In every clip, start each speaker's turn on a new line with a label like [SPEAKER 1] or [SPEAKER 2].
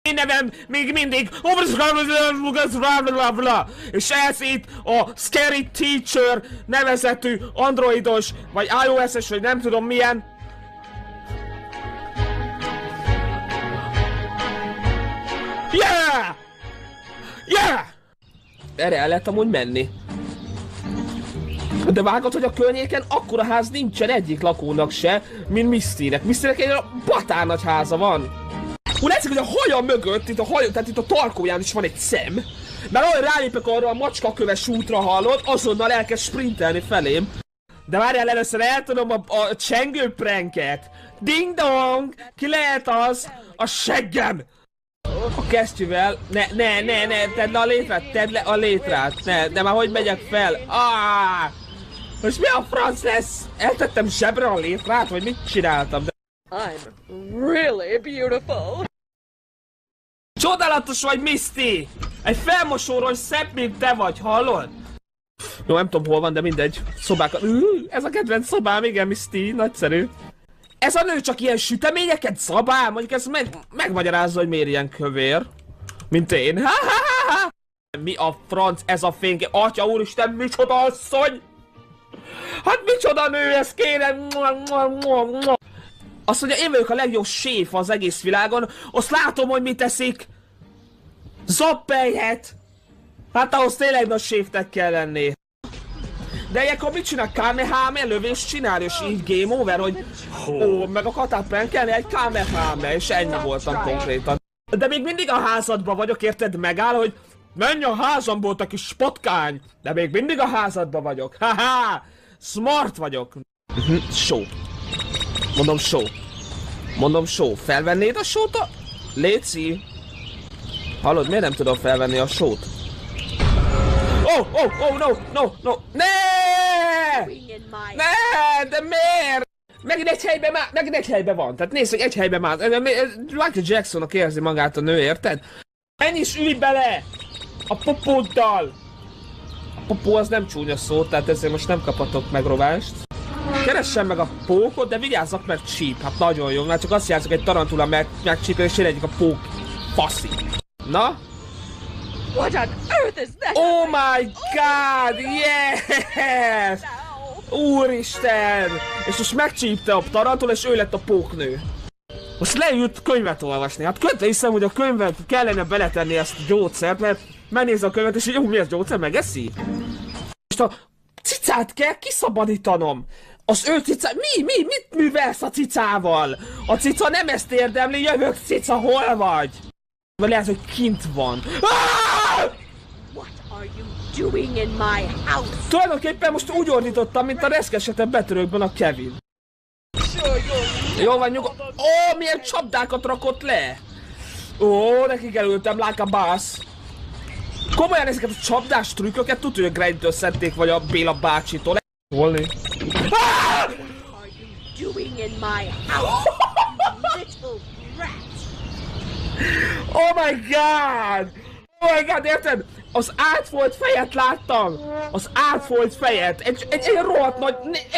[SPEAKER 1] Én nevem még mindig és ez itt a Scary Teacher nevezetű androidos, vagy iOS-es, vagy nem tudom milyen. Yeah! Yeah! Erre el lehet amúgy menni. De vágod, hogy a környéken akkora ház nincsen egyik lakónak se, mint Mistynek. Mistynek egy batár nagy háza van. Úgy látszik, hogy a haja mögött, itt a haja, tehát itt a tarkóján is van egy szem. Mert ahogy rálépek arra a macskaköves útra, hallod, azonnal elkezd sprintelni felém. De várjál, először eltudom a csengő pranket. Ding dong! Ki lehet az? A seggem! A kesztyűvel. Ne, tedd le a létrát, tedd le a létrát. Ne, de már hogy megyek fel? Most mi a franc lesz? Eltettem zsebre a létrát, vagy mit csináltam? De...
[SPEAKER 2] I'm really beautiful.
[SPEAKER 1] Csodálatos vagy, Misty! Egy felmosóról szebb, mint te vagy, hallod? Jó, nem tudom hol van, de mindegy. Szobákat... ez a kedvenc szobám, igen, Misty, nagyszerű. Ez a nő csak ilyen süteményeket szabál? Mondjuk ez megmagyarázza, hogy miért ilyen kövér. Mint én. Mi a franc ez a fényke? Atya úristen, micsoda asszony! Hát micsoda nő ez, kérem! Azt mondja, én vagyok a legjobb séf az egész világon, azt látom, hogy mit teszik. Zappelyhet! Hát ahhoz tényleg nagy séfnek kell lenni. De ilyenkor mit csinál? Kamehame lövés csinál, és így game over, hogy meg akartál prankelni egy Kamehame, és ennyi voltam konkrétan. De még mindig a házadban vagyok, érted? Megáll, hogy menj a házamból, te kis spotkány! De még mindig a házadban vagyok. Haha! Smart vagyok. Show. Mondom show. Mondom show. Felvennéd a show-t a... Léci? Hallod, miért nem tudom felvenni a show-t? Oh, no! Ne! Ne! De miért? Megint egy helyben van. Tehát nézd, hogy egy helyben már. Michael Jacksonnak érzi magát a nő, érted? Menj is ülj bele! A popóddal! A popó az nem csúnya szó, tehát ezért most nem kaphatok megrovást. Keressem meg a pókot, de vigyázzak, mert csíp. Hát nagyon jó, mert csak azt játszok, egy tarantula megcsípel, és én egyik a pók faszi. Na?
[SPEAKER 2] What on earth is that?
[SPEAKER 1] Oh my god, yes! Úristen! És most megcsípte a tarantula, és ő lett a póknő. Most leült könyvet olvasni. Hát kötve hiszem, hogy a könyvet kellene beletenni ezt a gyógyszert, mert megnéz a könyvet, és így, mi ez gyógyszer, megeszi? Most a cicát kell kiszabadítanom. Az ő cica... Mit művelsz a cicával? A cica nem ezt érdemli, jövök cica, hol vagy? Vagy lehet, hogy kint van.
[SPEAKER 2] What are you doing in my house?
[SPEAKER 1] Tulajdonképpen most úgy ordítottam, mint a reszkesetebb betörőkben a Kevin. Jó van, nyugodt. Ó, milyen csapdákat rakott le! Ó, neki kerültem, like a boss. Komolyan ezeket a csapdás trükköket tudod, hogy a Grind-től szedték, vagy a Béla bácsitól. Holni.
[SPEAKER 2] What are you doing in my house? Little rat.
[SPEAKER 1] Oh my god! Oh my god, érted? Az átfolt fejet láttam! Az átfolt fejet! Egy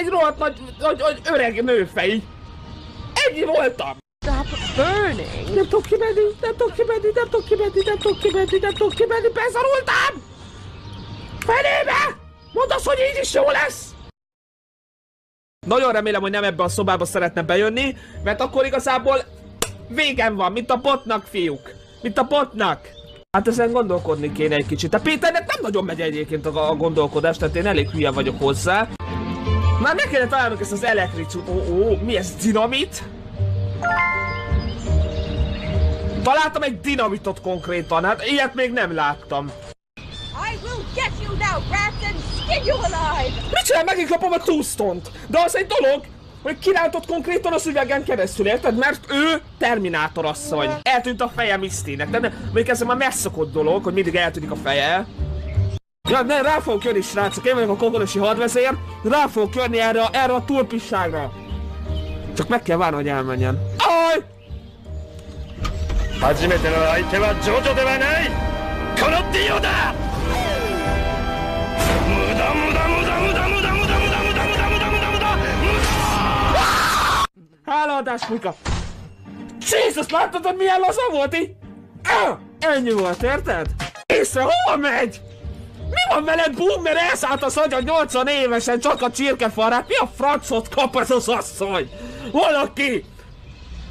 [SPEAKER 1] rohadt nagy öreg nőfej! Ennyi voltam!
[SPEAKER 2] Stop burning.
[SPEAKER 1] Nem tudok kimenni, beszorultam! Felébe! Mondd azt, hogy így is jó lesz! Nagyon remélem, hogy nem ebbe a szobába szeretne bejönni, mert akkor igazából végem van, mint a botnak, fiúk! Mint a botnak! Hát ezen gondolkodni kéne egy kicsit. A Péternek nem nagyon megy egyébként a gondolkodás, tehát én elég hülye vagyok hozzá. Már meg kellene találnunk ezt az elektricút. Mi ez? Dinamit? Találtam egy dinamitot konkrétan, hát ilyet még nem láttam.
[SPEAKER 2] I will get you now, rat, and skin you alive.
[SPEAKER 1] Mit csinál? Megint kapom a Tombstone-t. De az egy dolog, hogy kirántott konkrétan a szüvegen keresztül, érted? Mert ő Terminátor asszony. Eltűnt a feje Mistynek. De még ez már megszokott dolog, hogy mindig eltűnik a feje. Ja, ne, rá fogok jönni, srácok, én vagyok a kokonosi hadvezér. Rá fogok jönni erre a turpisságra. Csak meg kell várni, hogy elmenjen. Aj!
[SPEAKER 3] 初めての相手はジョジョではないこのディオだ無駄無駄無駄無駄無駄無駄無駄無駄無駄無駄無駄無駄
[SPEAKER 1] Hálaadás, Mika! Jesus, láttad, hogy milyen laza volt így? Ennyi volt, érted? Észre, hova megy? Mi van veled, boomer? Elszállt az agyad 80 évesen csak a csirkefarát. Mi a francot kap ez az asszony? Valaki!